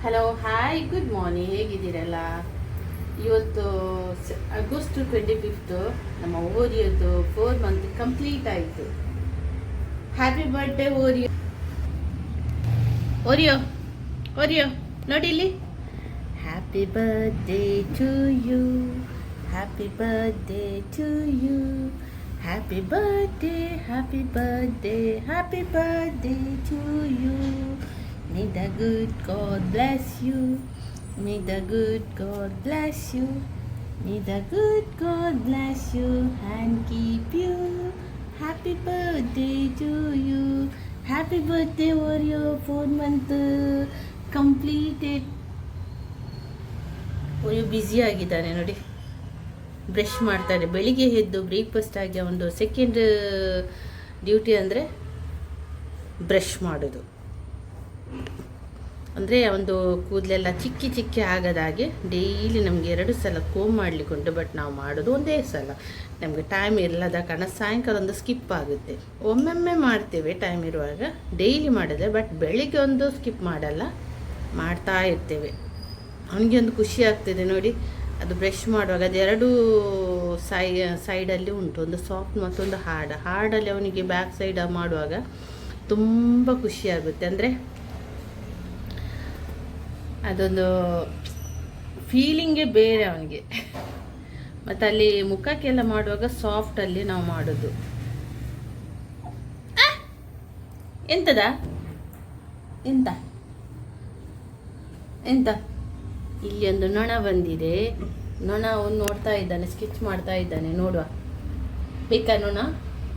Hello hi good morning, ಹೇಗಿದ್ದೀರಲ್ಲ? ಇವತ್ತು August 25 ನಮ್ಮ ಓರಿಯೋದು 4 ಮಂತ್ ಕಂಪ್ಲೀಟ್ ಆಯಿತು. Happy birthday Oreo. Oreo Oreo ನೋಡಿ ಇಲ್ಲಿ. Happy birthday to you, happy birthday to you, happy birthday, happy birthday, happy birthday to you. May the good God bless you. May the good God bless you. May the good God bless you and keep you. Happy birthday to you. Happy birthday Oreo, 4 month completed. Oreo busy ಆಗಿದ್ದಾನೆ ನೋಡಿ. Brush ಮಾಡ್ತಾರೆ. ಬೆಳಿಗ್ಗೆ ಎದ್ದು breakfast ಆಗಿ ಒಂದು second duty ಅಂದರೆ brush ಮಾಡೋದು. ಅಂದರೆ ಒಂದು ಕೂದಲೆಲ್ಲ ಚಿಕ್ಕಿ ಚಿಕ್ಕಿ ಆಗದಾಗೆ ಡೈಲಿ ನಮಗೆ 2 ಸಲ ಕೋಮ್ ಮಾಡಲಿಕ್ಕುಂಟು. ಬಟ್ ನಾವು ಮಾಡೋದು ಒಂದೇ ಸಲ, ನಮಗೆ ಟೈಮ್ ಇರಲ್ಲದ ಕಾರಣ ಸಾಯಂಕಾಲ ಒಂದು ಸ್ಕಿಪ್ ಆಗುತ್ತೆ. ಒಮ್ಮೊಮ್ಮೆ ಮಾಡ್ತೇವೆ ಟೈಮ್ ಇರುವಾಗ, ಡೈಲಿ ಮಾಡಿದ್ರೆ. ಬಟ್ ಬೆಳಿಗ್ಗೆ ಒಂದು ಸ್ಕಿಪ್ ಮಾಡಲ್ಲ, ಮಾಡ್ತಾ ಇರ್ತೇವೆ. ಅವನಿಗೆ ಒಂದು ಖುಷಿ ಆಗ್ತದೆ ನೋಡಿ, ಅದು ಬ್ರಷ್ ಮಾಡುವಾಗ. ಅದು 2 ಸೈಡಲ್ಲಿ ಉಂಟು, ಒಂದು ಸಾಫ್ಟ್ ಮತ್ತೊಂದು ಹಾರ್ಡಲ್ಲಿ ಅವನಿಗೆ ಬ್ಯಾಕ್ ಸೈಡ್ ಮಾಡುವಾಗ ತುಂಬ ಖುಷಿಯಾಗುತ್ತೆ. ಅಂದರೆ ಅದೊಂದು ಫೀಲಿಂಗೇ ಬೇರೆ ಅವನಿಗೆ. ಮತ್ತು ಅಲ್ಲಿ ಮುಖಕ್ಕೆಲ್ಲ ಮಾಡುವಾಗ ಸಾಫ್ಟಲ್ಲಿ ನಾವು ಮಾಡೋದು. ಎಂತದ ಎಂತ ಎಂತ ಇಲ್ಲಿ ಒಂದು ನೊಣ ಬಂದಿದೆ. ನೊಣ ಅವನು ನೋಡ್ತಾ ಇದ್ದಾನೆ, ಸ್ಕೆಚ್ ಮಾಡ್ತಾ ಇದ್ದಾನೆ. ನೋಡುವ, ಬೇಕಾ ನೊಣ?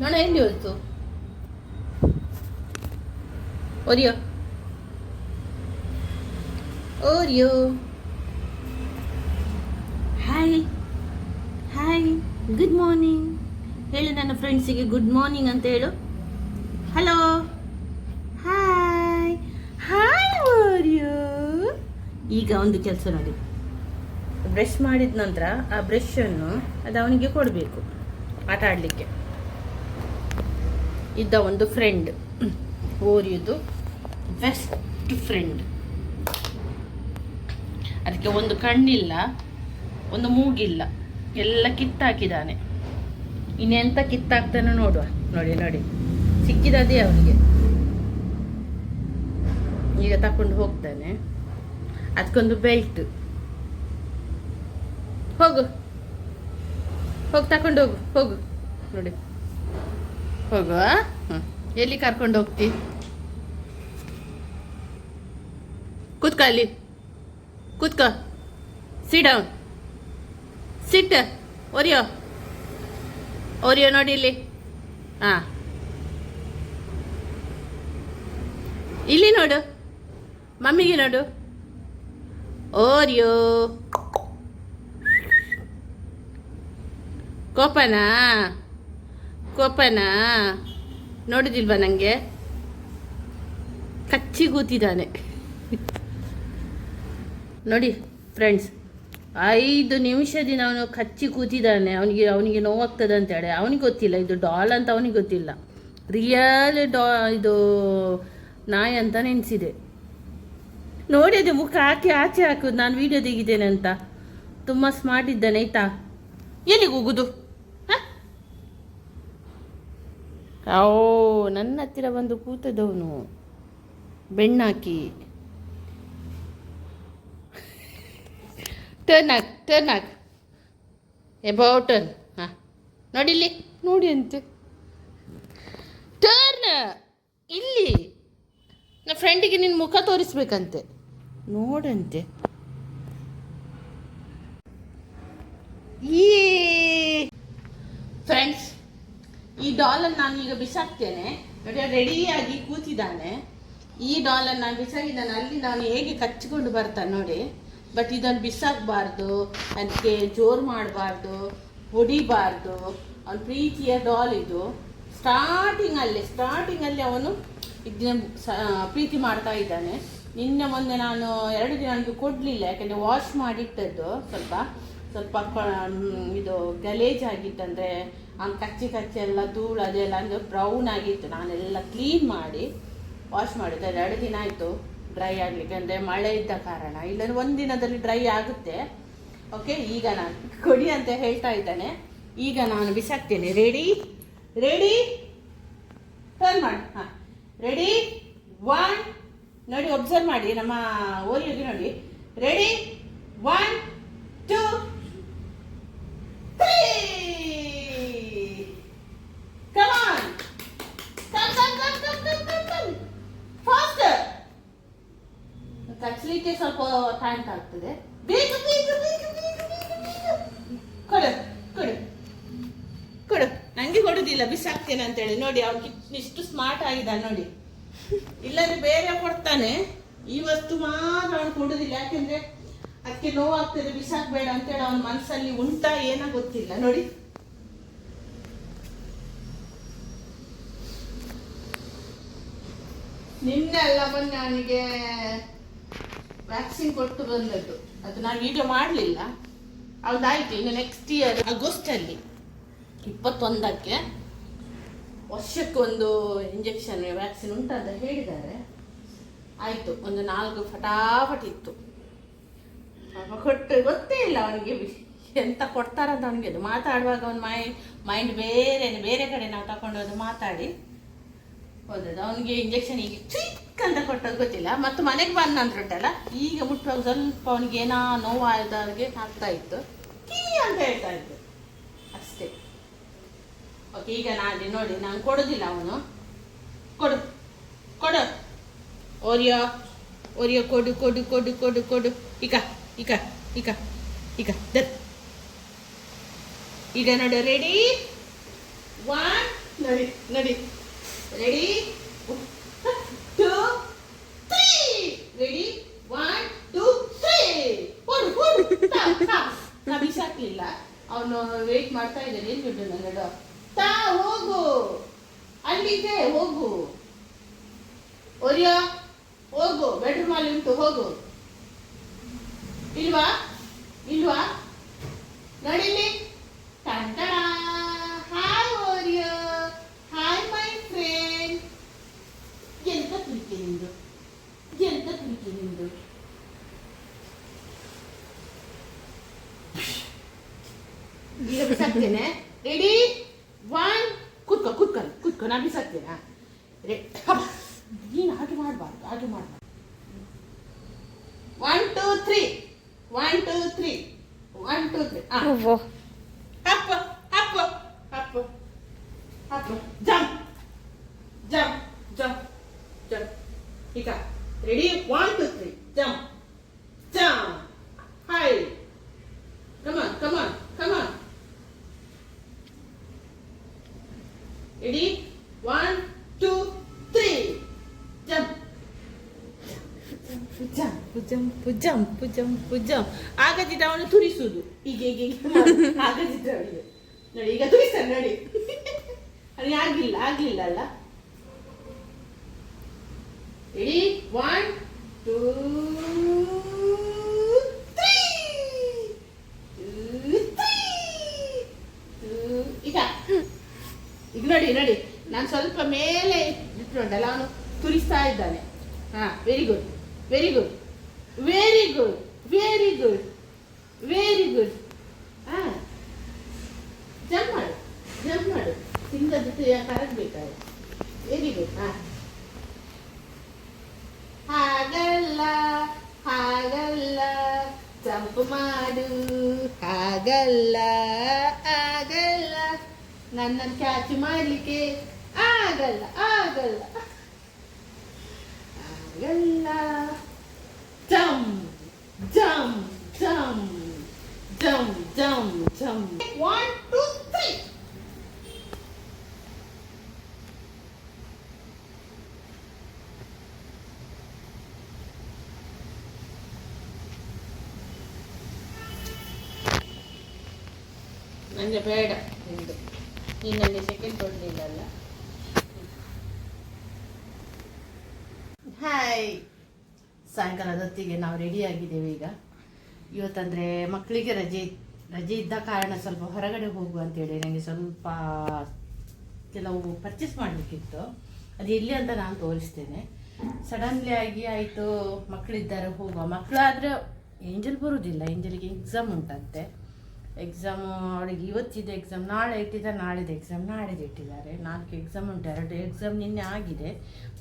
ನೊಣ ಎಲ್ಲಿ ಹೋಯ್ತು? Oreo Oreo hi hi, good morning ಹೇಳು. ನನ್ನ ಫ್ರೆಂಡ್ಸಿಗೆ ಗುಡ್ ಮಾರ್ನಿಂಗ್ ಅಂತ ಹೇಳು. Hello hi hi Oreo. ಈಗ ಒಂದು ಕೆಲಸ ನೋಡಿ, ಬ್ರಷ್ ಮಾಡಿದ ನಂತರ ಆ ಬ್ರಷನ್ನು ಅದು ಅವನಿಗೆ ಕೊಡಬೇಕು ಆಟ ಆಡಲಿಕ್ಕೆ. ಇದ್ದ ಒಂದು ಫ್ರೆಂಡ್, ಓರಿಯೋದು ಬೆಸ್ಟ್ ಫ್ರೆಂಡ್. ಅದಕ್ಕೆ ಒಂದು ಕಣ್ಣಿಲ್ಲ, ಒಂದು ಮೂಗಿಲ್ಲ, ಎಲ್ಲ ಕಿತ್ತಾಕಿದ್ದಾನೆ. ಇನ್ನೆಂತ ಕಿತ್ತಾಕ್ತಾನೆ ನೋಡುವ. ನೋಡಿ ನೋಡಿ, ಸಿಕ್ಕಿದದೇ ಅವನಿಗೆ. ಈಗ ತಕೊಂಡು ಹೋಗ್ತಾನೆ. ಅದಕ್ಕೊಂದು ಬೆಲ್ಟ್. ಹೋಗು ಹೋಗಿ ತಕೊಂಡು ಹೋಗು, ಹೋಗು ನೋಡಿ, ಹೋಗುವ. ಎಲ್ಲಿ ಕರ್ಕೊಂಡು ಹೋಗ್ತಿ? ಕೂತ್ಕ ಅಲ್ಲಿ, ಕೂತ್ಕ. ಸಿಟ್ ಡೌನ್, ಸಿಟ್. ಓರಿಯೋ ಓರಿಯೋ ನೋಡಿ ಇಲ್ಲಿ. ಹಾಂ, ಇಲ್ಲಿ ನೋಡು, ಮಮ್ಮಿಗೆ ನೋಡು. ಓರಿಯೋ ಕೋಪನಾ ಕೋಪನಾ ನೋಡುದಿಲ್ವಾ? ನನಗೆ ಕಚ್ಚಿ ಕೂತಿದ್ದಾನೆ ನೋಡಿ ಫ್ರೆಂಡ್ಸ್. 5 ನಿಮಿಷದಿಂದ ಅವನು ಕಚ್ಚಿ ಕೂತಿದ್ದಾನೆ. ಅವನಿಗೆ ನೋವಾಗ್ತದೆ ಅಂತೇಳಿ. ಅವನಿಗೆ ಗೊತ್ತಿಲ್ಲ ಇದು ಡಾಲ್ ಅಂತ, ಅವನಿಗೆ ಗೊತ್ತಿಲ್ಲ ರಿಯಲ್ ಇದು ನಾಯಿ ಅಂತ ನೆನೆಸಿದೆ. ನೋಡಿ, ಅದು ಮುಖ ಹಾಕಿ ಆಚೆ ಹಾಕೋದು ನಾನು ವಿಡಿಯೋ ತೆಗಿದ್ದೇನೆ ಅಂತ. ತುಂಬ ಸ್ಮಾರ್ಟ್ ಇದ್ದಾನೆ ಆಯ್ತಾ. ಎಲ್ಲಿಗೆ ಹೋಗುದು? ಓ, ನನ್ನ ಹತ್ತಿರ ಬಂದು ಕೂತದವನು ಬೆಣ್ಣಾಕಿ. ಟರ್ನ್ ಹಾಕ್ ಎಬೌಟ್ ಟರ್ನ್. ಹಾಂ ನೋಡಿ ಇಲ್ಲಿ, ನೋಡಿ ಅಂತೆ. ಟರ್ನ್ ಇಲ್ಲಿ. ನನ್ನ ಫ್ರೆಂಡಿಗೆ ನಿನ್ನ ಮುಖ ತೋರಿಸ್ಬೇಕಂತೆ, ನೋಡಂತೆ. ಈ ಫ್ರೆಂಡ್ಸ್, ಈ ಡಾಲನ್ನು ನಾನು ಈಗ ಬಿಸಾಕ್ತೇನೆ ನೋಡಿ. ರೆಡಿಯಾಗಿ ಕೂತಿದ್ದಾನೆ. ಈ ಡಾಲನ್ನು ನಾನು ಬಿಸಾಕಿದ್ದಾನೆ. ಅಲ್ಲಿ ನಾನು ಹೇಗೆ ಕಚ್ಚಿಕೊಂಡು ಬರ್ತಾನೆ ನೋಡಿ. ಬಟ್ ಇದನ್ನು ಬಿಸಾಕಬಾರ್ದು, ಅದಕ್ಕೆ ಜೋರು ಮಾಡಬಾರ್ದು, ಹೊಡಿಬಾರ್ದು. ಅವನ ಪ್ರೀತಿಯ ಡಾಲ್ ಇದು. ಸ್ಟಾರ್ಟಿಂಗಲ್ಲಿ ಅವನು ಇದನ್ನ ಪ್ರೀತಿ ಮಾಡ್ತಾ ಇದ್ದಾನೆ. ನಿನ್ನೆ ಮೊನ್ನೆ ನಾನು 2 ದಿನ ನನಗೆ ಕೊಡಲಿಲ್ಲ, ಯಾಕೆಂದರೆ ವಾಶ್ ಮಾಡಿಟ್ಟದ್ದು ಸ್ವಲ್ಪ ಇದು ಗಲೀಜಾಗಿತ್ತಂದರೆ ಅವ್ನು ಕಚ್ಚಿ ಎಲ್ಲ ಧೂಳು ಅದೆಲ್ಲ ಅಂದರೆ ಬ್ರೌನ್ ಆಗಿತ್ತು. ನಾನೆಲ್ಲ ಕ್ಲೀನ್ ಮಾಡಿ ವಾಶ್ ಮಾಡಿದ್ದೆ. 2 ದಿನ ಆಯಿತು. ಡ್ರೈ ಆಗಲಿಕ್ಕೆ, ಅಂದರೆ ಮಳೆ ಇದ್ದ ಕಾರಣ. ಇಲ್ಲಾಂದ್ರೆ ಒಂದಿನದಲ್ಲಿ ಡ್ರೈ ಆಗುತ್ತೆ. ಓಕೆ, ಈಗ ನಾನು ಕೊಡಿ ಅಂತ ಹೇಳ್ತಾ ಇದ್ದಾನೆ. ಈಗ ನಾನು ಬಿಸಾಕ್ತೇನೆ. ರೆಡಿ ರೆಡಿ, ಟರ್ನ್ ಮಾಡಿ. ಹಾಂ, ರೆಡಿ, 1, ನೋಡಿ ಒಬ್ಸರ್ವ್ ಮಾಡಿ ನಮ್ಮ ಓರಿಯೋಗೆ ನೋಡಿ. Ready, 1, 2, 3. Come on. Come. Faster. ಕಚ್ಚಲಿಕ್ಕೆ ಸ್ವಲ್ಪ ಟೈಮ್ ಆಗ್ತದೆ. ಬೇಗ. ಕೊಡು. ನಂಗೆ ಕೊಡುದಿಲ್ಲ, ಬಿಸಾಕ್ತೇನೆ ಅಂತೇಳಿ. ನೋಡಿ ಅವ್ನಿಗೆ ಇಷ್ಟು ಸ್ಮಾರ್ಟ್ ಆಗಿದ್ದಾನೆ ನೋಡಿ. ಇಲ್ಲಾಂದ್ರೆ ಬೇರೆ ಕೊಡ್ತಾನೆ, ಈ ವಸ್ತು ಮಾತ್ರ ಅವನು ಕೊಡುದಿಲ್ಲ. ಯಾಕೆಂದ್ರೆ ಅದಕ್ಕೆ ನೋವಾಗ್ತದೆ, ಬಿಸಾಕ್ಬೇಡ ಅಂತೇಳಿ ಅವನ ಮನಸ್ಸಲ್ಲಿ ಉಂಟಾ ಏನೋ ಗೊತ್ತಿಲ್ಲ. ನೋಡಿ, ನಿನ್ನೆ ಅಲ್ಲ ಮೊನ್ನೆ ಅವನಿಗೆ ವ್ಯಾಕ್ಸಿನ್ ಕೊಟ್ಟು ಬಂದದ್ದು. ಅದು ನಾನು ವಿಡಿಯೋ ಮಾಡಲಿಲ್ಲ. ಅವ್ದಾಯ್ತು. ಇನ್ನು ನೆಕ್ಸ್ಟ್ ಇಯರ್ ಆಗಸ್ಟಲ್ಲಿ 21ಕ್ಕೆ ವರ್ಷಕ್ಕೊಂದು ಇಂಜೆಕ್ಷನ್ ವ್ಯಾಕ್ಸಿನ್ ಉಂಟಂತ ಹೇಳಿದ್ದಾರೆ. ಆಯಿತು, ಒಂದು 4 ಫಟಾಫಟ್ ಇತ್ತು. ಕೊಟ್ಟು ಗೊತ್ತೇ ಇಲ್ಲ ಅವನಿಗೆ ಎಂತ ಕೊಡ್ತಾರಂತ. ಅವನಿಗೆ ಅದು ಮಾತಾಡುವಾಗ ಅವನ ಮೈಂಡ್ ಬೇರೆ ಕಡೆ ನಾವು ತಗೊಂಡು ಹೋದು ಮಾತಾಡಿ ಹೋದದ್ದು. ಅವನಿಗೆ ಇಂಜೆಕ್ಷನ್ ಈಗ ಚಿಕ್ ಅಂತ ಕೊಟ್ಟದ್ದು ಗೊತ್ತಿಲ್ಲ. ಮತ್ತು ಮನೆಗೆ ಬಂದಂದ್ರುಂಟಲ್ಲ, ಈಗ ಮುಟ್ಟುವಾಗ ಸ್ವಲ್ಪ ಅವನಿಗೆ ಏನೋ ನೋವಾದವ್ರಿಗೆ ಆಗ್ತಾ ಇತ್ತು, ಕೀ ಅಂತ ಹೇಳ್ತಾ ಇತ್ತು ಅಷ್ಟೇ. ಓಕೆ, ಈಗ ನಾನು ನೋಡಿ, ನಾನು ಕೊಡೋದಿಲ್ಲ. ಅವನು ಕೊಡು ಓರಿಯೋ ಕೊಡು. ಈಗ ದತ್. ಈಗ ನೋಡಿ, ರೆಡಿ, 1, ನೋಡಿ, ರೆಡಿ, 2, 3. ರೆಡಿ, 1, 2, 3. ಕೊಡು. ನಾ ಬಿಸಾಕ್ಲಿಲ್ಲ. ಅವನು ವೇಟ್ ಮಾಡ್ತಾ ಇದ್ದಾನೆ. ಏನು ಬಿಟ್ಟು ನನ್ನಡು ಹೋಗು, ಅಲ್ಲಿದೆ, ಹೋಗು ಓರಿಯೋ, ಹೋಗು. ಬೆಡ್ರೂಮ್ ಅಲ್ಲಿ ಉಂಟು, ಹೋಗು. ಇಲ್ವಾ ನೋಡಿಲ್ಲಿ. ಟಂಟಡ. Hi Oreo, hi my friend. ಎಂತ ಪ್ರೀತಿ ನಿಂದು. ಈಗ ಬಿಸಾಕ್ತೇನೆ. ರೆಡಿ, 1, ಕೂತ್ಕೊ. ನಾ ಬಿಸಾಕ್ತೇನೆ. ನೀನು ಹಾಗೆ ಮಾಡಬಾರ್ದು. 1, 2, 3. 1, 2, 3. 1, 2, 3. ಅಪ್ಪ. ಜಂಪ್. ಈಗ ready, 1, 2, 3. Jump. High. Come on. Ready, 1, 2, 3. Jump. ಆಗದಿದ್ದ ಅವನು ತುರಿಸುವುದು. ಈಗ ಆಗದಿದ್ದ ಅವನಿಗೆ ನೋಡಿ, ಈಗ ತುರಿಸ್ತಾನೆ ನೋಡಿ. ಅವನಿಗೆ ಆಗ್ಲಿಲ್ಲ ಅಲ್ಲ. ರೆಡಿ, 1, 2, 3. ಈಗ ನೋಡಿ, ನಾನು ಸ್ವಲ್ಪ ಮೇಲೆ ಇಟ್ಕೊಂಡಲ್ಲ, ಅವನು ತುರಿಸ್ತಾ ಇದ್ದಾನೆ. Very good. ಜಂಪ್ ಮಾಡು. ಸಿಂಗಲ್ ಜೊತೆ ಕರಗಬೇಕಾದ್ರೆ. Very good. ಹಾಗಲ್ಲ ಜಂಪ್ ಮಾಡು. ಹಾಗಲ್ಲ ನನ್ನನ್ನು ಕ್ಯಾಚ್ ಮಾಡಲಿಕ್ಕೆ ಆಗಲ್ಲ. ಜಂಪ್. 1, 2, 3. ನನಗೆ ಬೇಡ ನಿಂದು. ನೀನು ನನಗೆ ಸೆಕೆಂಡ್ ಕೊಡಲಿಲ್ಲಲ್ಲ. ಹಾಯ್, ಸಾಯಂಕಾಲದ ಹೊತ್ತಿಗೆ ನಾವು ರೆಡಿ ಆಗಿದ್ದೇವೆ. ಈಗ ಇವತ್ತಂದರೆ ಮಕ್ಕಳಿಗೆ ರಜೆ ಇದ್ದ ಕಾರಣ ಸ್ವಲ್ಪ ಹೊರಗಡೆ ಹೋಗುವ ಅಂತೇಳಿ ನನಗೆ ಸ್ವಲ್ಪ ಕೆಲವು ಪರ್ಚೇಸ್ ಮಾಡಲಿಕ್ಕಿತ್ತು. ಅದು ಎಲ್ಲಿ ಅಂತ ನಾನು ತೋರಿಸ್ತೇನೆ. ಸಡನ್ಲಿ ಆಗಿ ಆಯಿತು ಮಕ್ಕಳಿದ್ದಾರೆ ಹೋಗುವ. ಮಕ್ಕಳಾದರೆ ಏಂಜಲ್ ಬರೋದಿಲ್ಲ, ಏಂಜಲಿಗೆ ಎಕ್ಸಾಮ್ ಉಂಟಂತೆ. ಎಕ್ಸಾಮು ಅವಳಿಗೆ ಇವತ್ತಿದೆ ಎಕ್ಸಾಮ್, ನಾಳೆ ಇಟ್ಟಿದ್ದಾರೆ, ನಾಳಿದ್ದು ಎಕ್ಸಾಮ್ ನಾಳಿದ್ದು ಇಟ್ಟಿದ್ದಾರೆ. 4 ಎಕ್ಸಾಮ್ ಉಂಟು, 2 ಎಕ್ಸಾಮ್ ನಿನ್ನೆ ಆಗಿದೆ.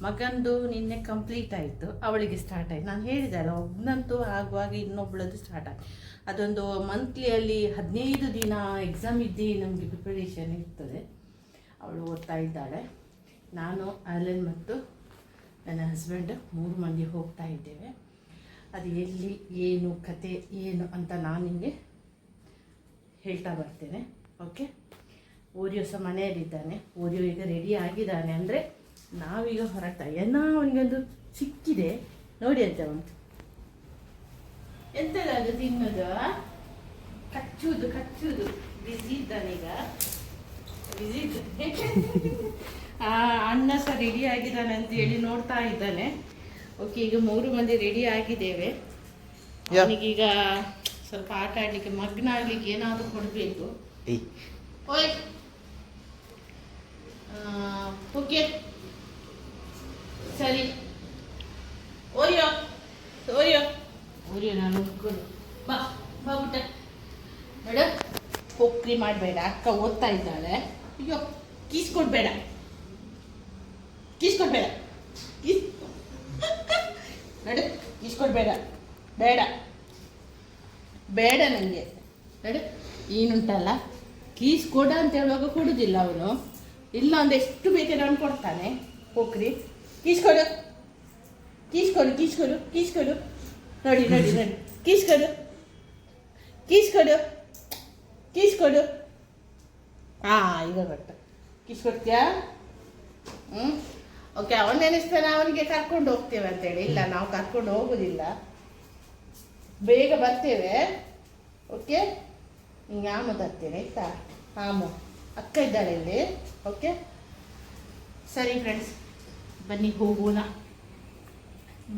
ಮಗಂದು ನಿನ್ನೆ ಕಂಪ್ಲೀಟ್ ಆಯಿತು, ಅವಳಿಗೆ ಸ್ಟಾರ್ಟ್ ಆಯಿತು. ನಾನು ಹೇಳಿದಲ್ಲ, ಒಬ್ಬನಂತೂ ಆಗುವಾಗ ಇನ್ನೊಬ್ಳದ್ದು ಸ್ಟಾರ್ಟ್ ಆಯಿತು. ಅದೊಂದು ಮಂತ್ಲಿಯಲ್ಲಿ 15 ದಿನ ಎಕ್ಸಾಮ್ ಇದ್ದೇ ನಮಗೆ ಪ್ರಿಪರೇಷನ್ ಇರ್ತದೆ. ಅವಳು ಓದ್ತಾ ಇದ್ದಾಳೆ. ನಾನು ಅಲೆನ್ ಮತ್ತು ನನ್ನ ಹಸ್ಬೆಂಡ್ 3 ಮಂದಿ ಹೋಗ್ತಾ ಇದ್ದೇವೆ. ಅದು ಎಲ್ಲಿ ಏನು ಕತೆ ಏನು ಅಂತ ನಾನು ನಿಮಗೆ ಹೇಳ್ತಾ ಬರ್ತೇನೆ. ಓಕೆ, ಓರಿಯೋ ಸಹ ಮನೆಯಲ್ಲಿದ್ದಾನೆ. ಓರಿಯೋ ಈಗ ರೆಡಿ ಆಗಿದ್ದಾನೆ, ಅಂದರೆ ನಾವೀಗ ಹೊರಗ್ತಾ ಏನೋ ಅವನಿಗೊಂದು ಸಿಕ್ಕಿದೆ ನೋಡಿ ಅಂತ. ಅವನು ಎಂತದ ಅದು ತಿನ್ನೋದು, ಕಚ್ಚುವುದು ಬಿಸಿ ಇದ್ದಾನೀಗ, ಬಿಸಿ ಇದ್ದಾನೆ. ಅನ್ನ ಸಹ ರೆಡಿ ಆಗಿದ್ದಾನೆ ಅಂತ ಹೇಳಿ ನೋಡ್ತಾ ಇದ್ದಾನೆ. ಓಕೆ, ಈಗ 3 ಮಂದಿ ರೆಡಿ ಆಗಿದ್ದೇವೆ. ಅವನಿಗೀಗ ಸ್ವಲ್ಪ ಆಟ ಆಡಲಿಕ್ಕೆ, ಮಗ್ನ ಆಗ್ಲಿಕ್ಕೆ ಏನಾದರೂ ಕೊಡಬೇಕು. ಓಯ್ ಓಕೆ ಸರಿ. ಓರಿಯೋ ಓರಿಯೋ ಓರಿಯೋ ನಾನು ಬಾ ಬಾ ಊಟ ಬೇಡ, ಹೋಗ್ರಿ ಮಾಡಬೇಡ. ಅಕ್ಕ ಓದ್ತಾ ಇದ್ದಾಳೆ. ಅಯ್ಯೋ, ಕೀಸ್ಕೊಡ್ಬೇಡ ನಡು, ಕೀಸ್ಕೊಡ್ಬೇಡ, ಬೇಡ ಬೇಡ ನನಗೆ ನಡು. ಏನುಂಟಲ್ಲ, ಕೀಸ್ ಕೊಡ ಅಂತ ಹೇಳುವಾಗ ಕೊಡುದಿಲ್ಲ ಅವನು. ಇಲ್ಲ ಅಂದ್ರೆ ಎಷ್ಟು ಬೇಕಾದ್ರೆ ಅವನು ಕೊಡ್ತಾನೆ. ಹೋಗ್ರಿ, ಕೀಸ್ಕೊಡು ನೋಡಿ ಕೀಸ್ಕೊಡು. ಈಗ ಬಟ್ಟ ಕೀಸ್ಕೊಡ್ತೀಯಾ? ಓಕೆ, ಅವನು ನೆನೆಸ್ತಾನೆ ಅವನಿಗೆ ಕರ್ಕೊಂಡು ಹೋಗ್ತೇವೆ ಅಂತೇಳಿ. ಇಲ್ಲ, ನಾವು ಕರ್ಕೊಂಡು ಹೋಗೋದಿಲ್ಲ, ಬೇಗ ಬರ್ತೇವೆ. ಓಕೆ, ಹಿಂಗೆ ಆಮ ತರ್ತೇನೆ ಆಯ್ತಾ? ಆಮು ಅಕ್ಕ ಇದ್ದಾಳೆ ಇಲ್ಲಿ. ಓಕೆ ಸರಿ ಫ್ರೆಂಡ್ಸ್, ಬನ್ನಿ ಹೋಗೋಣ.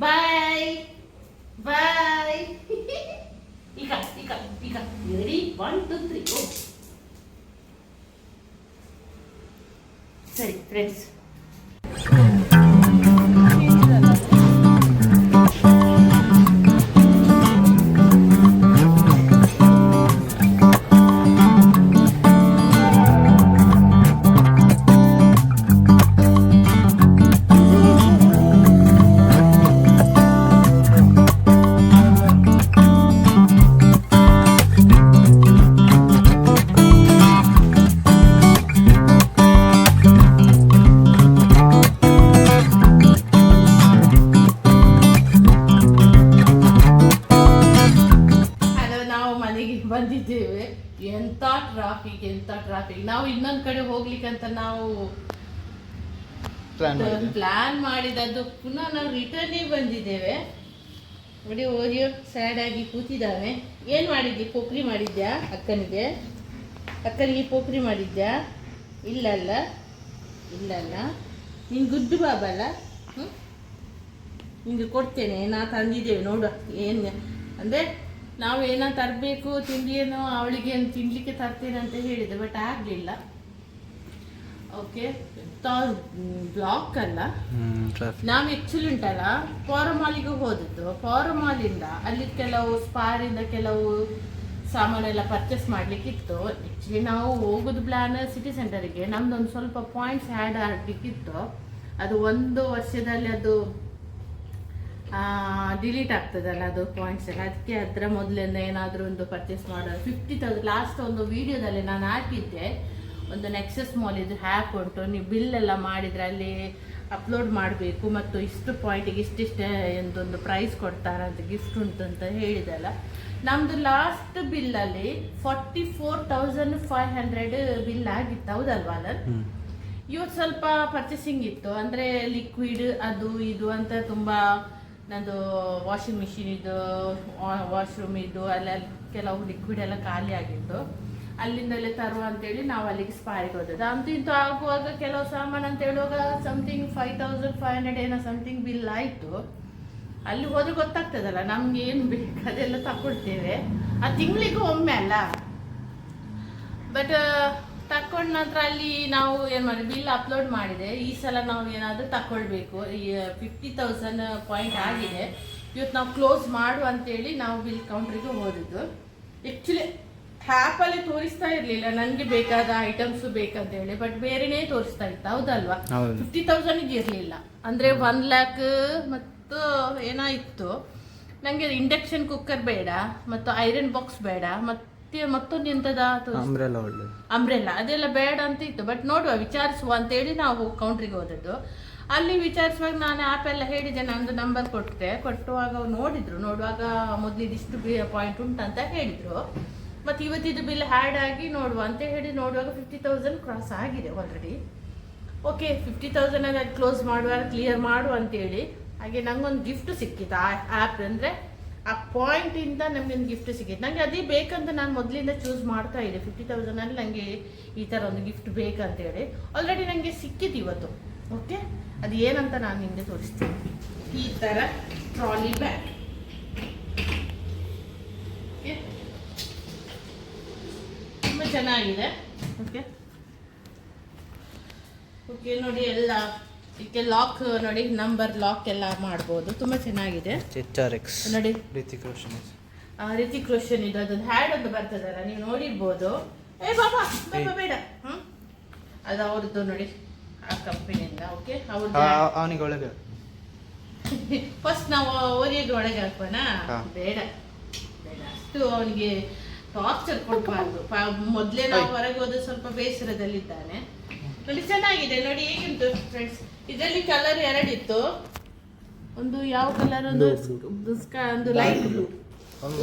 ಬಾಯ್ ಬಾಯ್. ಈಗ ರೆಡಿ, 1 2 3 ಸರಿ ಫ್ರೆಂಡ್ಸ್. ಬಂದಿದ್ದೇವೆ. ಎಂತ ಟ್ರಾಫಿಕ್. ನಾವು ಇನ್ನೊಂದು ಕಡೆ ಹೋಗ್ಲಿಕ್ಕಂತ ನಾವು ಪ್ಲಾನ್ ಮಾಡಿದದ್ದು ಪುನಃ ನಾವು ರಿಟರ್ನೇ ಬಂದಿದ್ದೇವೆ. ನೋಡಿ, ಓರಿಯೋ ಸ್ಯಾಡ್ ಆಗಿ ಕೂತಿದ್ದಾನೆ. ಏನು ಮಾಡಿದ್ದಿ? ಪೋಖ್ರಿ ಮಾಡಿದ್ಯಾ ಅಕ್ಕನಿಗೆ ಪೋಖ್ರಿ ಮಾಡಿದ್ಯಾ? ಇಲ್ಲಲ್ಲ ನೀನು ಗುಡ್ಡು ಬಾಬಲ್ಲ. ನಿಂಗೆ ಕೊಡ್ತೇನೆ, ನಾ ತಂದಿದ್ದೇವೆ ನೋಡು. ಏನು ಅಂದರೆ ನಾವು ಏನೋ ತರಬೇಕು ತಿಂಡಿಯೇನೋ, ಅವಳಿಗೆ ಏನು ತಿನ್ಲಿಕ್ಕೆ ತರ್ತೇನೆ ಅಂತ ಹೇಳಿದೆ, ಬಟ್ ಆಗಲಿಲ್ಲ. ಓಕೆ, ಬ್ಲಾಕ್ ಅಲ್ಲ, ನಾವು ಆ್ಯಕ್ಚುಲಿ ಉಂಟಲ್ಲ ಪೌರಮಾಲಿಗೆ ಹೋದದ್ದು. ಪೌರಮಾಲಿಂದ ಅಲ್ಲಿ ಕೆಲವು ಸ್ಪಾರಿಂದ ಕೆಲವು ಸಾಮಾನೆಲ್ಲ ಪರ್ಚೇಸ್ ಮಾಡಲಿಕ್ಕಿತ್ತು. ಆ್ಯಕ್ಚುಲಿ ನಾವು ಹೋಗೋದು ಪ್ಲ್ಯಾನ್ ಸಿಟಿ ಸೆಂಟರಿಗೆ. ನಮ್ದೊಂದು ಸ್ವಲ್ಪ ಪಾಯಿಂಟ್ಸ್ ಆ್ಯಡ್ ಆಗಲಿಕ್ಕಿತ್ತು. ಅದು 1 ವರ್ಷದಲ್ಲಿ ಅದು ಡಿಲೀಟ್ ಆಗ್ತದಲ್ಲ ಅದು ಪಾಯಿಂಟ್ಸ್ ಎಲ್ಲ. ಅದಕ್ಕೆ ಅದರ ಮೊದಲಿಂದ ಏನಾದರೂ ಒಂದು ಪರ್ಚೇಸ್ ಮಾಡೋದು. 50,000 ಲಾಸ್ಟ್ ಒಂದು ವಿಡಿಯೋದಲ್ಲಿ ನಾನು ಹಾಕಿದ್ದೆ. ಒಂದು ನೆಕ್ಸಸ್ ಮಾಲ್ ಇದು ಹ್ಯಾಪ್ ಉಂಟು, ನೀವು ಬಿಲ್ಲೆಲ್ಲ ಮಾಡಿದರೆ ಅಲ್ಲಿ ಅಪ್ಲೋಡ್ ಮಾಡಬೇಕು ಮತ್ತು ಇಷ್ಟು ಪಾಯಿಂಟಿಗೆ ಇಷ್ಟಿಷ್ಟೇ ಎಂದೊಂದು ಪ್ರೈಸ್ ಕೊಡ್ತಾರಂತ, ಗಿಫ್ಟ್ ಉಂಟು ಅಂತ ಹೇಳಿದಲ್ಲ. ನಮ್ಮದು ಲಾಸ್ಟ್ ಬಿಲ್ಲಲ್ಲಿ 44,500 ಬಿಲ್ ಆಗಿತ್ತು, ಹೌದಲ್ವಾ ಅಲ್ಲ? ಇವತ್ತು ಸ್ವಲ್ಪ ಪರ್ಚೇಸಿಂಗ್ ಇತ್ತು, ಅಂದರೆ ಲಿಕ್ವಿಡ್ ಅದು ಇದು ಅಂತ ತುಂಬ. ನಂದು ವಾಷಿಂಗ್ ಮಿಷಿನ್ ಇದು, ವಾಶ್ರೂಮ್ ಇದು, ಅಲ್ಲ ಕೆಲವು ಲಿಕ್ವಿಡ್ ಎಲ್ಲ ಖಾಲಿ ಆಗಿತ್ತು. ಅಲ್ಲಿಂದಲೇ ತರುವ ಅಂತೇಳಿ ನಾವು ಅಲ್ಲಿಗೆ ಸ್ಪಾರಿಗೆ ಹೋದದ್ದು. ಅಂತೂ ಇಂತೂ ಆಗುವಾಗ ಕೆಲವು ಸಾಮಾನು ಅಂತ ಹೇಳುವಾಗ ಸಮಥಿಂಗ್ 5,500 ಏನೋ ಸಮಥಿಂಗ್ ಬಿಲ್ ಆಯಿತು. ಅಲ್ಲಿ ಹೋದ್ರೆ ಗೊತ್ತಾಗ್ತದಲ್ಲ ನಮ್ಗೆ ಏನು ಬೇಕು ಅದೆಲ್ಲ ತಗೊಳ್ತೇವೆ. ಆ ತಿಂಗಳಿಗೆ ಒಮ್ಮೆ ಅಲ್ಲ. ಬಟ್ ತಕೊಂಡ ನಂತರ ಅಲ್ಲಿ ನಾವು ಏನು ಮಾಡಿ ಬಿಲ್ ಅಪ್ಲೋಡ್ ಮಾಡಿದೆ. ಈ ಸಲ ನಾವು ಏನಾದರೂ ತಗೊಳ್ಬೇಕು. ಈ 50,000 ಪಾಯಿಂಟ್ ಆಗಿದೆ. ಇವತ್ತು ನಾವು ಕ್ಲೋಸ್ ಮಾಡು ಅಂತೇಳಿ ನಾವು ಬಿಲ್ ಕೌಂಟ್ರಿಗೆ ಹೋದಿದ್ದು. ಆ್ಯಕ್ಚುಲಿ ಆ್ಯಪಲ್ಲಿ ತೋರಿಸ್ತಾ ಇರಲಿಲ್ಲ ನನಗೆ ಬೇಕಾದ ಐಟಮ್ಸ್ ಬೇಕಂತೇಳಿ, ಬಟ್ ಬೇರೆನೇ ತೋರಿಸ್ತಾ ಇತ್ತು. ಹೌದಲ್ವಾ? 50,000 ಇರಲಿಲ್ಲ, ಅಂದರೆ 1 lakh ಮತ್ತು ಏನೋ ಇತ್ತು. ನನಗೆ ಇಂಡಕ್ಷನ್ ಕುಕ್ಕರ್ ಬೇಡ, ಮತ್ತು ಐರನ್ ಬಾಕ್ಸ್ ಬೇಡ, ಮತ್ತೊಂದು ಎಂಥದ ಅಂಬ್ರೆಲ್ಲ ಅದೆಲ್ಲ ಬೇಡ ಅಂತ ಇತ್ತು. ಬಟ್ ನೋಡುವ ವಿಚಾರಿಸುವ ಅಂತೇಳಿ ನಾವು ಕೌಂಟ್ರಿಗೆ ಹೋದದ್ದು. ಅಲ್ಲಿ ವಿಚಾರಿಸುವಾಗ ನಾನು ಆ್ಯಪೆಲ್ಲ ಹೇಳಿದೆ, ನಂದು ನಂಬರ್ ಕೊಟ್ಟುವಾಗ ಅವ್ರು ನೋಡುವಾಗ ಮೊದಲಿದಿಷ್ಟು ಪಾಯಿಂಟ್ ಉಂಟಂತ ಹೇಳಿದರು. ಮತ್ತು ಇವತ್ತಿದ್ದು ಬಿಲ್ ಹ್ಯಾಡ್ ಆಗಿ ನೋಡುವ ಅಂತ ಹೇಳಿ ನೋಡುವಾಗ 50,000 ಕ್ರಾಸ್ ಆಗಿದೆ ಆಲ್ರೆಡಿ. ಓಕೆ, 50,000 ಅದು ಕ್ಲೋಸ್ ಮಾಡುವಾಗ ಕ್ಲಿಯರ್ ಮಾಡು ಅಂತೇಳಿ. ಹಾಗೆ ನಂಗೊಂದು ಗಿಫ್ಟ್ ಸಿಕ್ಕಿತ್ತು ಆ ಆ್ಯಪ್, ಅಂದರೆ ಆ ಪಾಯಿಂಟಿಂದ ನಮಗೊಂದು ಗಿಫ್ಟ್ ಸಿಕ್ಕಿತ್ತು. ನನಗೆ ಅದೇ ಬೇಕಂತ ನಾನು ಮೊದಲಿಂದ ಚೂಸ್ ಮಾಡ್ತಾ ಇದ್ದೆ. 50,000 ನನಗೆ ಈ ಥರ ಒಂದು ಗಿಫ್ಟ್ ಬೇಕಂತೇಳಿ ಆಲ್ರೆಡಿ ನನಗೆ ಸಿಕ್ಕಿತ್ತು ಇವತ್ತು. ಓಕೆ, ಅದು ಏನಂತ ನಾನು ನಿಮಗೆ ತೋರಿಸ್ತೀನಿ. ಈ ಥರ ಟ್ರಾಲಿ ಬ್ಯಾಗ್. ಓಕೆ, ತುಂಬ ಚೆನ್ನಾಗಿದೆ. ಓಕೆ ಓಕೆ ನೋಡಿ, ಎಲ್ಲ ಇದಕ್ಕೆ ಲಾಕ್ ನೋಡಿ, ನಂಬರ್ ಲಾಕ್ ಎಲ್ಲ ಮಾಡ್ಬೋದು. ತುಂಬ ಚೆನ್ನಾಗಿದೆ ನೋಡಿ. ರಿತಿಕ್ ರೋಷನ್ ಇದು ಅದೊಂದು ಹ್ಯಾಡ್ ಒಂದು ಬರ್ತದಲ್ಲ, ನೀವು ನೋಡಿರ್ಬೋದು. ಬಾಬಾ ಬೇಡ, ಅದು ಅವ್ರದ್ದು ನೋಡಿ, ಆ ಕಂಪನಿಯಿಂದ. ಓಕೆ, ಅವ್ರದ್ದು ಫಸ್ಟ್ ನಾವು ಓರಿಯಾಗ ಒಳಗೆ ಹಾಕೋಣ. ಬೇಡ ಅಷ್ಟು ಅವನಿಗೆ ಟಾರ್ಚರ್ ಕೊಡಬಾರ್ದು. ಮೊದಲೇ ನಾವು ಹೊರಗೆ ಹೋದ ಸ್ವಲ್ಪ ಬೇಸರದಲ್ಲಿದ್ದಾನೆ. ನೋಡಿ, ಚೆನ್ನಾಗಿದೆ ನೋಡಿ. ಹೇಗುಂಟು ಫ್ರೆಂಡ್ಸ್? ಇದರಲ್ಲಿ ಕಲರ್ 2 ಇತ್ತು. ಒಂದು ಯಾವ ಕಲರ್, ಒಂದು ಲೈಟ್ ಬ್ಲೂ,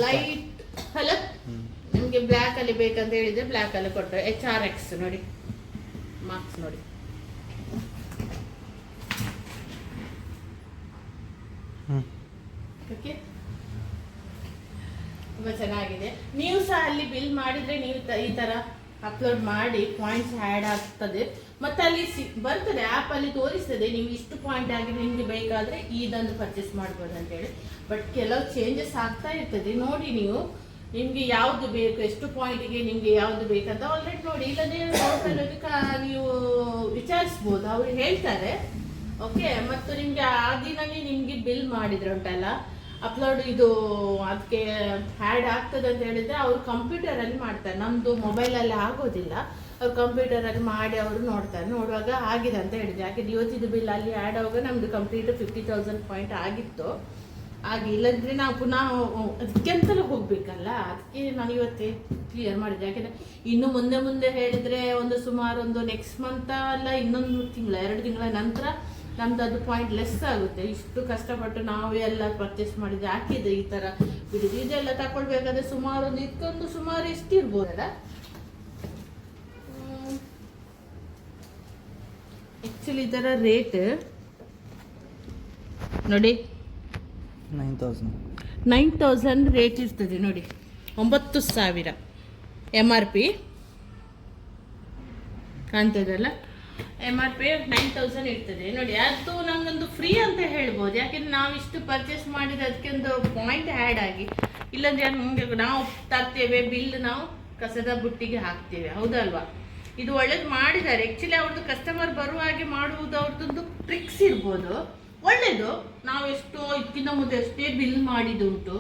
ಲೈಟ್ ಕಲರ್. ನಿಮಗೆ ಬ್ಲ್ಯಾಕ್ ಅಲ್ಲಿ ಬೇಕಂತ ಹೇಳಿದ್ರೆ ಬ್ಲ್ಯಾಕ್ ಅಲ್ಲಿ ಕೊಟ್ಟರು. HRX ನೋಡಿ, ಮಾರ್ಕ್ಸ್ ನೋಡಿ. ಓಕೆ, ತುಂಬ ಚೆನ್ನಾಗಿದೆ. ನೀವು ಸಹ ಅಲ್ಲಿ ಬಿಲ್ ಮಾಡಿದ್ರೆ ನೀವು ಈ ತರ ಅಪ್ಲೋಡ್ ಮಾಡಿ ಪಾಯಿಂಟ್ಸ್ ಆ್ಯಡ್ ಆಗ್ತದೆ. ಮತ್ತೆ ಅಲ್ಲಿ ಬರ್ತದೆ, ಆ್ಯಪ್ ಅಲ್ಲಿ ತೋರಿಸ್ತದೆ ನೀವು ಇಷ್ಟು ಪಾಯಿಂಟ್ ಆಗಿ ನಿಮ್ಗೆ ಬೇಕಾದ್ರೆ ಇದೊಂದು ಪರ್ಚೇಸ್ ಮಾಡ್ಬೋದು ಅಂತೇಳಿ. ಬಟ್ ಕೆಲವು ಚೇಂಜಸ್ ಆಗ್ತಾ ಇರ್ತದೆ. ನೋಡಿ ನೀವು, ನಿಮ್ಗೆ ಯಾವ್ದು ಬೇಕು, ಎಷ್ಟು ಪಾಯಿಂಟ್ಗೆ ನಿಮ್ಗೆ ಯಾವ್ದು ಬೇಕಂತ ಆಲ್ರೆಡಿ ನೋಡಿ. ಇಲ್ಲದೆ ನೀವು ವಿಚಾರಿಸ್ಬೋದು, ಅವ್ರು ಹೇಳ್ತಾರೆ. ಓಕೆ, ಮತ್ತು ನಿಮ್ಗೆ ಆ ದಿನನೇ ನಿಮ್ಗೆ ಬಿಲ್ ಮಾಡಿದ್ರೆ ಉಂಟಲ್ಲ ಅಪ್ಲೋಡ್, ಇದು ಅದಕ್ಕೆ ಹ್ಯಾಡ್ ಆಗ್ತದೆ ಅಂತ ಹೇಳಿದ್ರೆ ಅವರು ಕಂಪ್ಯೂಟರಲ್ಲಿ ಮಾಡ್ತಾರೆ. ನಮ್ಮದು ಮೊಬೈಲಲ್ಲಿ ಆಗೋದಿಲ್ಲ. ಅವ್ರು ಕಂಪ್ಯೂಟರಲ್ಲಿ ಮಾಡಿ ಅವರು ನೋಡ್ತಾರೆ. ನೋಡುವಾಗ ಆಗಿದೆ ಅಂತ ಹೇಳಿದೆ. ಯಾಕೆಂದ್ರೆ ಇವತ್ತಿದ್ದು ಬಿಲ್ ಅಲ್ಲಿ ಆ್ಯಡ್ ಆಗುವಾಗ ನಮ್ಮದು ಕಂಪ್ಲೀಟ್ 50,000 ಪಾಯಿಂಟ್ ಆಗಿತ್ತು. ಹಾಗೆ ಇಲ್ಲಂದ್ರೆ ನಾವು ಪುನಃ ಅದಕ್ಕೆಂತಲೂ ಹೋಗ್ಬೇಕಲ್ಲ, ಅದಕ್ಕೆ ನಾನು ಇವತ್ತೇ ಕ್ಲಿಯರ್ ಮಾಡಿದೆ. ಯಾಕೆಂದರೆ ಇನ್ನು ಮುಂದೆ ಹೇಳಿದರೆ ಸುಮಾರು ನೆಕ್ಸ್ಟ್ ಮಂತ್ ಅಲ್ಲ, ಇನ್ನೊಂದು ತಿಂಗಳ 2 ತಿಂಗಳ ನಂತರ ನಮ್ದು ಅದು ಪಾಯಿಂಟ್ ಲೆಸ್ ಆಗುತ್ತೆ. ಇಷ್ಟು ಕಷ್ಟಪಟ್ಟು ನಾವು ಎಲ್ಲ ಪರ್ಚೇಸ್ ಮಾಡಿದ್ರೆ ಹಾಕಿದ್ರೆ ಈ ಥರ ಬಿಡಿದು ಇದೆಲ್ಲ ತಗೊಳ್ಬೇಕಾದ್ರೆ ಸುಮಾರು ಇದಕ್ಕೊಂದು ಸುಮಾರು ಎಷ್ಟಿರ್ಬೋದಲ್ಲ. ಆ್ಯಕ್ಚುಲಿ ಇದರ ರೇಟ್ ನೋಡಿ 9,000 ರೇಟ್ ಇರ್ತದೆ ನೋಡಿ. 9,000 MRP ಕಾಣ್ತದಲ್ಲ. MRP 9,000 ಇರ್ತದೆ ನೋಡಿ. ಅದು ನಮ್ಗೊಂದು ಫ್ರೀ ಅಂತ ಹೇಳ್ಬೋದು. ಯಾಕೆಂದ್ರೆ ನಾವು ಇಷ್ಟು ಪರ್ಚೇಸ್ ಮಾಡಿದ್ರೆ ಅದಕ್ಕೊಂದು ಪಾಯಿಂಟ್ ಆ್ಯಡ್ ಆಗಿ, ಇಲ್ಲಾಂದ್ರೆ ನಾವು ತರ್ತೇವೆ ಬಿಲ್, ನಾವು ಕಸದ ಬುಟ್ಟಿಗೆ ಹಾಕ್ತೇವೆ. ಹೌದಲ್ವಾ? ಇದು ಒಳ್ಳೇದು ಮಾಡಿದ್ದಾರೆ. ಆ್ಯಕ್ಚುಲಿ ಅವ್ರದ್ದು ಕಸ್ಟಮರ್ ಬರುವ ಹಾಗೆ ಮಾಡುವುದು ಅವ್ರದ್ದೊಂದು ಟ್ರಿಕ್ಸ್ ಇರ್ಬೋದು. ಒಳ್ಳೇದು. ನಾವು ಎಷ್ಟೋ ಇದಕ್ಕಿಂತ ಮುಂದೆ ಎಷ್ಟೇ ಬಿಲ್ ಮಾಡಿದುಂಟು,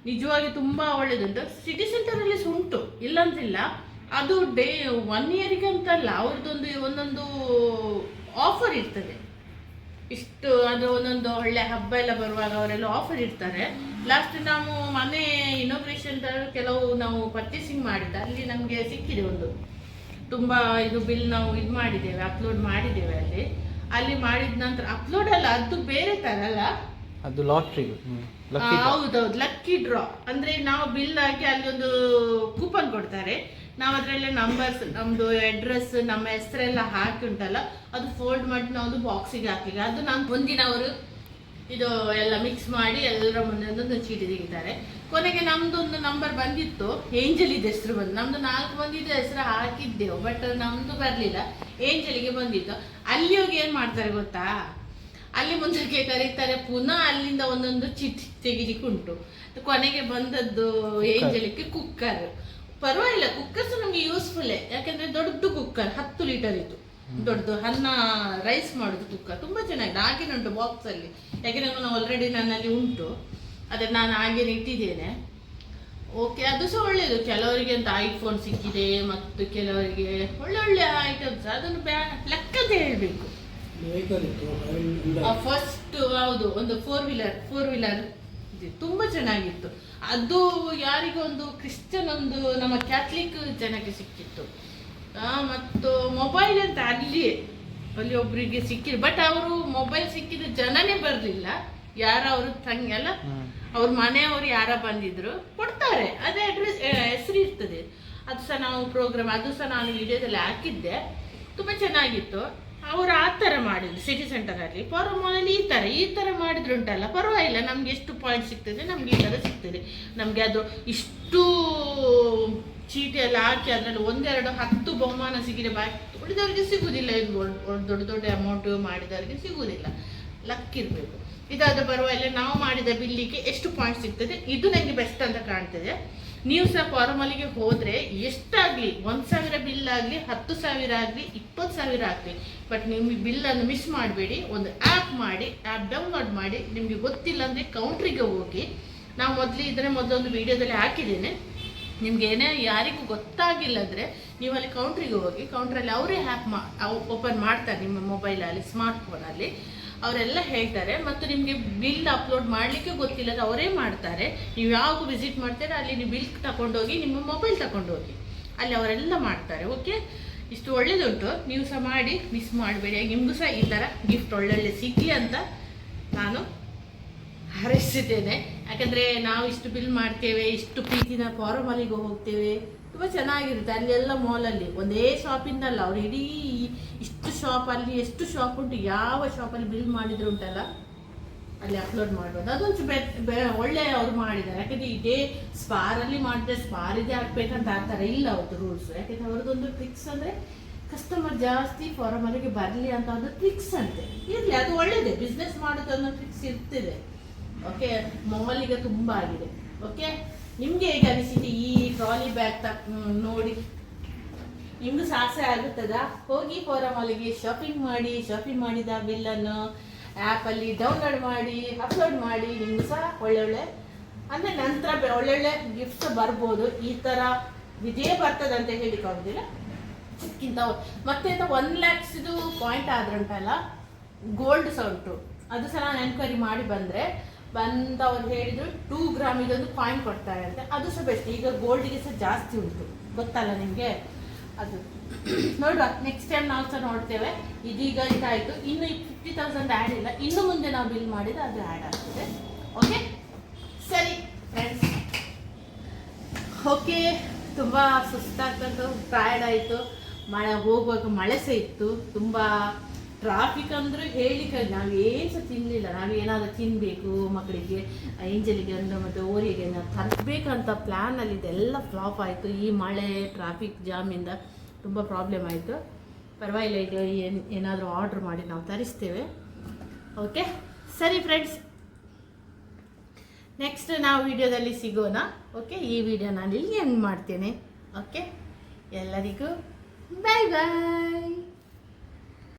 ನಿಜವಾಗಿ ತುಂಬ ಒಳ್ಳೇದುಂಟು. ಸಿಟಿ ಸೆಂಟರಲ್ಲಿ ಉಂಟು, ಇಲ್ಲಂತಿಲ್ಲ. ಅದು 1 yearಗೆ ಅಂತಲ್ಲ, ಅವ್ರದ್ದೊಂದು ಒಂದೊಂದು ಆಫರ್ ಇರ್ತದೆ. ಇಷ್ಟು ಅದು ಒಂದೊಂದು ಒಳ್ಳೆ ಹಬ್ಬ ಎಲ್ಲ ಬರುವಾಗ ಅವರೆಲ್ಲ ಆಫರ್ ಇರ್ತಾರೆ. ಲಾಸ್ಟ್ ನಾವು ಮನೆ ಇನೋಗ್ರೇಷನ್ ಕೆಲವು ನಾವು ಪರ್ಚೇಸಿಂಗ್ ಮಾಡಿದ್ದೆ, ಅಲ್ಲಿ ನಮಗೆ ಸಿಕ್ಕಿದೆ ಒಂದು ತುಂಬ ಇದು ಬಿಲ್ ನಾವು ಇದು ಮಾಡಿದ್ದೇವೆ, ಅಪ್ಲೋಡ್ ಮಾಡಿದ್ದೇವೆ. ಅಲ್ಲಿ ಮಾಡಿದ ನಂತರ ಅಪ್ಲೋಡ್ ಅಲ್ಲ, ಅದು ಬೇರೆ ಥರ ಅಲ್ಲ, ಅದು ಲಾಟ್ರಿ. ಹೌದೌದು, ಲಕ್ಕಿ ಡ್ರಾ. ಅಂದರೆ ನಾವು ಬಿಲ್ ಹಾಕಿ ಅಲ್ಲಿ ಒಂದು ಕೂಪನ್ ಕೊಡ್ತಾರೆ. ನಾವು ಅದರಲ್ಲೇ ನಂಬರ್ಸ್, ನಮ್ಮದು ಅಡ್ರೆಸ್, ನಮ್ಮ ಹೆಸರೆಲ್ಲ ಹಾಕಿ ಉಂಟಲ್ಲ, ಅದು ಫೋಲ್ಡ್ ಮಾಡಿ ನಾವು ಬಾಕ್ಸಿಗೆ ಹಾಕಲಿಕ್ಕೆ. ಅದು ನಾನು ಒಂದಿನವರು ಇದು ಎಲ್ಲ ಮಿಕ್ಸ್ ಮಾಡಿ ಎಲ್ಲರ ಮುಂದೆ ಒಂದು ಚೀಟಿ ತೆಗಿತಾರೆ. ಕೊನೆಗೆ ನಮ್ಮದೊಂದು ನಂಬರ್ ಬಂದಿತ್ತು, ಏಂಜಲಿದ ಹೆಸರು ಬಂದು. ನಮ್ಮದು 4 ಮಂದಿದ ಹೆಸರು ಹಾಕಿದ್ದೆವು, ಬಟ್ ನಮ್ಮದು ಬರಲಿಲ್ಲ, ಏಂಜಲಿಗೆ ಬಂದಿತ್ತು. ಅಲ್ಲಿ ಹೋಗಿ ಏನು ಮಾಡ್ತಾರೆ ಗೊತ್ತಾ, ಅಲ್ಲಿ ಮುಂದಕ್ಕೆ ಕರೀತಾರೆ, ಪುನಃ ಅಲ್ಲಿಂದ ಒಂದೊಂದು ಚೀಟಿ ತೆಗಿಲಿಕ್ಕೆ ಉಂಟು. ಕೊನೆಗೆ ಬಂದದ್ದು ಏಂಜಲಿಕ್ಕೆ ಕುಕ್ಕರ್. ಪರವಾಗಿಲ್ಲ, ಕುಕ್ಕರ್ಸ್ ನಮಗೆ ಯೂಸ್ಫುಲ್ಲೇ. ಯಾಕೆಂದ್ರೆ ದೊಡ್ಡ ಕುಕ್ಕರ್ 10 ಲೀಟರ್ ಇತ್ತು, ದೊಡ್ಡದು ಅನ್ನ ರೈಸ್ ಮಾಡೋದು ಕುಕ್ಕರ್ ತುಂಬಾ ಚೆನ್ನಾಗಿದೆ. ಹಾಗೇನೆ ಉಂಟು ಬಾಕ್ಸ್ ಅಲ್ಲಿ, ಯಾಕೆಂದ್ರೆ ನಾನು ಆಲ್ರೆಡಿ ನನ್ನಲ್ಲಿ ಉಂಟು, ಅದನ್ನ ನಾನು ಹಾಗೇನೆ ಇಟ್ಟಿದ್ದೇನೆ. ಓಕೆ, ಅದು ಸಹ ಒಳ್ಳೇದು. ಕೆಲವರಿಗೆ ಅಂತ ಐಫೋನ್ ಸಿಕ್ಕಿದೆ, ಮತ್ತು ಕೆಲವರಿಗೆ ಒಳ್ಳೆ ಐಟಮ್ಸ್, ಅದನ್ನು ಲೆಕ್ಕದ ಹೇಳ್ಬೇಕು. ಫಸ್ಟ್ ಹೌದು, ಒಂದು ಫೋರ್ ವೀಲರ್ ತುಂಬಾ ಚೆನ್ನಾಗಿತ್ತು. ಅದು ಯಾರಿಗೂ ಒಂದು ಕ್ರಿಶ್ಚಿಯನ್, ಒಂದು ನಮ್ಮ ಕ್ಯಾಥಲಿಕ್ ಜನಕ್ಕೆ ಸಿಕ್ಕಿತ್ತು. ಮತ್ತು ಮೊಬೈಲ್ ಅಂತ ಅಲ್ಲಿ ಒಬ್ರಿಗೆ ಸಿಕ್ಕಿದ್ರು, ಬಟ್ ಅವರು ಮೊಬೈಲ್ ಸಿಕ್ಕಿದ ಜನನೇ ಬರಲಿಲ್ಲ. ಯಾರ ಅವರು ತಂಗಿ ಅಲ್ಲ, ಅವ್ರ ಮನೆಯವರು ಯಾರ ಬಂದಿದ್ರು ಕೊಡ್ತಾರೆ, ಅದೇ ಅಡ್ರೆಸ್ ಹೆಸರು ಇರ್ತದೆ. ಅದು ಸಹ ನಾವು ಪ್ರೋಗ್ರಾಮ್, ಅದು ಸಹ ನಾನು ವಿಡಿಯೋದಲ್ಲಿ ಹಾಕಿದ್ದೆ, ತುಂಬ ಚೆನ್ನಾಗಿತ್ತು. ಅವರು ಆ ಥರ ಮಾಡಿದ್ರು ಸಿಟಿ ಸೆಂಟರಲ್ಲಿ. ಮಾಲಲ್ಲಿ ಈ ಥರ ಮಾಡಿದ್ರು ಉಂಟಲ್ಲ, ಪರವಾಗಿಲ್ಲ. ನಮ್ಗೆ ಎಷ್ಟು ಪಾಯಿಂಟ್ ಸಿಗ್ತದೆ, ನಮ್ಗೆ ಈ ಥರ ಸಿಗ್ತದೆ. ನಮಗೆ ಅದು ಇಷ್ಟು ಚೀಟಿ ಎಲ್ಲ ಹಾಕಿ ಅದರಲ್ಲಿ 1-2-10 ಬಹುಮಾನ ಸಿಕ್ಕಿದೆ, ಉಳಿದವರಿಗೆ ಸಿಗುವುದಿಲ್ಲ. ಇದು ದೊಡ್ಡ ಅಮೌಂಟ್ ಮಾಡಿದವರಿಗೆ ಸಿಗುವುದಿಲ್ಲ, ಲಕ್ ಇರಬೇಕು. ಇದಾದ ಪರವಾಗಿಲ್ಲ. ನಾವು ಮಾಡಿದ ಬಿಲ್ಲಿಗೆ ಎಷ್ಟು ಪಾಯಿಂಟ್ ಸಿಗ್ತದೆ, ಇದು ನನಗೆ ಬೆಸ್ಟ್ ಅಂತ ಕಾಣ್ತದೆ. ನೀವು ಸಹ ಫಾರ್ಮಲಿಗೆ ಹೋದರೆ ಎಷ್ಟಾಗಲಿ, 1,000 ಬಿಲ್ ಆಗಲಿ, 10,000 ಆಗಲಿ, 20,000 ಆಗಲಿ, ಬಟ್ ನಿಮಗೆ ಬಿಲ್ಲನ್ನು ಮಿಸ್ ಮಾಡಬೇಡಿ. ಒಂದು ಆ್ಯಪ್ ಮಾಡಿ, ಆ್ಯಪ್ ಡೌನ್ಲೋಡ್ ಮಾಡಿ. ನಿಮಗೆ ಗೊತ್ತಿಲ್ಲ ಅಂದರೆ ಕೌಂಟ್ರಿಗೆ ಹೋಗಿ. ನಾವು ಮೊದಲೊಂದು ವಿಡಿಯೋದಲ್ಲಿ ಹಾಕಿದ್ದೇನೆ. ನಿಮ್ಗೆ ಯಾರಿಗೂ ಗೊತ್ತಾಗಿಲ್ಲ ಅಂದರೆ ನೀವು ಅಲ್ಲಿ ಕೌಂಟ್ರಿಗೆ ಹೋಗಿ, ಕೌಂಟ್ರಲ್ಲಿ ಅವರೇ ಆ್ಯಪ್ ಓಪನ್ ಮಾಡ್ತಾರೆ ನಿಮ್ಮ ಮೊಬೈಲಲ್ಲಿ, ಸ್ಮಾರ್ಟ್ಫೋನಲ್ಲಿ ಅವರೆಲ್ಲ ಹೇಳ್ತಾರೆ. ಮತ್ತು ನಿಮಗೆ ಬಿಲ್ ಅಪ್ಲೋಡ್ ಮಾಡಲಿಕ್ಕೆ ಗೊತ್ತಿಲ್ಲ, ಅವರೇ ಮಾಡ್ತಾರೆ. ನೀವು ಯಾವಾಗ ವಿಸಿಟ್ ಮಾಡ್ತೀರಾ ಅಲ್ಲಿ ನೀವು ಬಿಲ್ ತಗೊಂಡೋಗಿ, ನಿಮ್ಮ ಮೊಬೈಲ್ ತಗೊಂಡೋಗಿ, ಅಲ್ಲಿ ಅವರೆಲ್ಲ ಮಾಡ್ತಾರೆ. ಓಕೆ, ಇಷ್ಟು ಒಳ್ಳೇದುಂಟು, ನೀವು ಸಹ ಮಾಡಿ, ಮಿಸ್ ಮಾಡಬೇಡಿ. ನಿಮಗೂ ಸಹ ಈ ಥರ ಗಿಫ್ಟ್ ಒಳ್ಳೊಳ್ಳೆ ಸಿಗಲಿ ಅಂತ ನಾನು ಹಾರೈಸಿದ್ದೇನೆ. ಯಾಕಂದರೆ ನಾವು ಇಷ್ಟು ಬಿಲ್ ಮಾಡ್ತೇವೆ, ಇಷ್ಟು ಪ್ರೀತಿನ ಫಾರ್ಮಲಿಗೆ ಹೋಗ್ತೇವೆ, ತುಂಬ ಚೆನ್ನಾಗಿರುತ್ತೆ. ಅಲ್ಲೆಲ್ಲ ಮಾಲಲ್ಲಿ ಒಂದೇ ಶಾಪಿಂದಲ್ಲ, ಅವ್ರು ಇಡೀ ಇಷ್ಟು ಶಾಪಲ್ಲಿ ಎಷ್ಟು ಶಾಪ್ ಉಂಟು, ಯಾವ ಶಾಪಲ್ಲಿ ಬಿಲ್ ಮಾಡಿದ್ರು ಉಂಟಲ್ಲ ಅಲ್ಲಿ ಅಪ್ಲೋಡ್ ಮಾಡ್ಬೋದು. ಅದೊಂದು ಒಳ್ಳೆ ಅವ್ರು ಮಾಡಿದ್ದಾರೆ. ಯಾಕಂದರೆ ಇದೇ ಸ್ಪಾರಲ್ಲಿ ಮಾಡಿದ್ರೆ ಸ್ಪಾರಿದೆ ಹಾಕ್ಬೇಕಂತ ಆ ಥರ ಇಲ್ಲ ಅವ್ರದ್ದು ರೂಲ್ಸ್. ಯಾಕೆಂದರೆ ಅವ್ರದ್ದೊಂದು ಟ್ರಿಕ್ಸ್ ಅಂದರೆ ಕಸ್ಟಮರ್ ಜಾಸ್ತಿ ಫಾರ್ಮಲಿಗೆ ಬರಲಿ ಅಂತ ಒಂದು ಟ್ರಿಕ್ಸ್ ಅಂತೆ. ಇರಲಿ, ಅದು ಒಳ್ಳೇದೇ, ಬಿಸ್ನೆಸ್ ಮಾಡೋದು ಅನ್ನೋ ಟ್ರಿಕ್ಸ್ ಇರ್ತಿದೆ. ಓಕೆ, ಮಾಲಿಗೆ ತುಂಬ ಆಗಿದೆ. ಓಕೆ, ನಿಮಗೆ ಹೇಗೆ ಅನಿಸಿದೆ ಈ ಟ್ರಾಲಿ ಬ್ಯಾಗ್ ನೋಡಿ? ನಿಮಗೂ ಆಸೆ ಆಗುತ್ತದಾ? ಹೋಗಿ ಫಾರ್ಮಲಿಗೆ ಶಾಪಿಂಗ್ ಮಾಡಿ, ಶಾಪಿಂಗ್ ಮಾಡಿದ ಬಿಲ್ಲನ್ನು ಆ್ಯಪಲ್ಲಿ ಡೌನ್ಲೋಡ್ ಮಾಡಿ, ಅಪ್ಲೋಡ್ ಮಾಡಿ. ನಿಮಗೂ ಸಹ ಒಳ್ಳೊಳ್ಳೆ ಅಂದರೆ ನಂತರ ಒಳ್ಳೊಳ್ಳೆ ಗಿಫ್ಟ್ಸ್ ಬರ್ಬೋದು. ಈ ಥರ ಇದೇ ಬರ್ತದೆ ಅಂತ ಹೇಳಿಕೊಳ್ಳೋದಿಲ್ಲ. ಇದಕ್ಕಿಂತ ಮತ್ತೆ 1 lakhs ಪಾಯಿಂಟ್ ಆದ್ರುಂಟಲ್ಲ, ಗೋಲ್ಡ್ ಸಹ ಉಂಟು. ಅದು ಸಹ ನಾನು ಎನ್ಕ್ವೈರಿ ಮಾಡಿ ಬಂದವ್ರು ಹೇಳಿದ್ರು 2 ಗ್ರಾಮ್ ಇದೊಂದು ಕಾಯಿನ್ ಕೊಡ್ತಾರೆ ಅಂತ. ಅದು ಸಹ ಬೆಸ್ಟ್. ಈಗ ಗೋಲ್ಡಿಗೆ ಸಹ ಜಾಸ್ತಿ ಉಂಟು, ಗೊತ್ತಲ್ಲ ನಿಮಗೆ. ಅದು ನೋಡುವ, ನೆಕ್ಸ್ಟ್ ಟೈಮ್ ನಾವು ಸಹ ನೋಡ್ತೇವೆ. ಇದೀಗ ಇದಾಯಿತು, ಇನ್ನು 50,000 ಆ್ಯಡ್ ಇಲ್ಲ, ಇನ್ನು ಮುಂದೆ ನಾವು ಬಿಲ್ ಮಾಡಿದ್ರೆ ಅದು ಆ್ಯಡ್ ಆಗ್ತದೆ. ಓಕೆ, ಸರಿ ಫ್ರೆಂಡ್ಸ್. ಓಕೆ, ತುಂಬ ಸುಸ್ತಾಗ್ತಂತು, ಟಯರ್ಡ್ ಆಯಿತು. ಹೋಗುವಾಗ ಮಳೆ ಸಹ ಇತ್ತು, ತುಂಬ ಟ್ರಾಫಿಕ್ ಅಂದರೂ ಹೇಳಿಕ್ಕೆ. ನಾವು ಏನು ಸಹ ತಿನ್ನಲಿಲ್ಲ. ನಾವು ಏನಾದರೂ ತಿನ್ನಬೇಕು, ಮಕ್ಕಳಿಗೆ ಏಂಜಲಿಗೆ ಮತ್ತು ಓರಿಗೆ ತರಬೇಕಂತ ಪ್ಲ್ಯಾನಲ್ಲಿ ಇದೆಲ್ಲ ಫ್ಲಾಪ್ ಆಯಿತು. ಈ ಮಳೆ ಟ್ರಾಫಿಕ್ ಜಾಮಿಂದ ತುಂಬ ಪ್ರಾಬ್ಲಮ್ ಆಯಿತು. ಪರವಾಗಿಲ್ಲ, ಈಗ ಏನಾದರೂ ಆರ್ಡ್ರ್ ಮಾಡಿ ನಾವು ತರಿಸ್ತೇವೆ. ಓಕೆ, ಸರಿ ಫ್ರೆಂಡ್ಸ್, ನೆಕ್ಸ್ಟ್ ನಾವು ವಿಡಿಯೋದಲ್ಲಿ ಸಿಗೋಣ. ಓಕೆ, ಈ ವಿಡಿಯೋ ನಾನು ಇಲ್ಲಿ ಎಂಡ್ ಮಾಡ್ತೇನೆ. ಓಕೆ, ಎಲ್ಲರಿಗೂ ಬಾಯ್ ಬಾಯ್.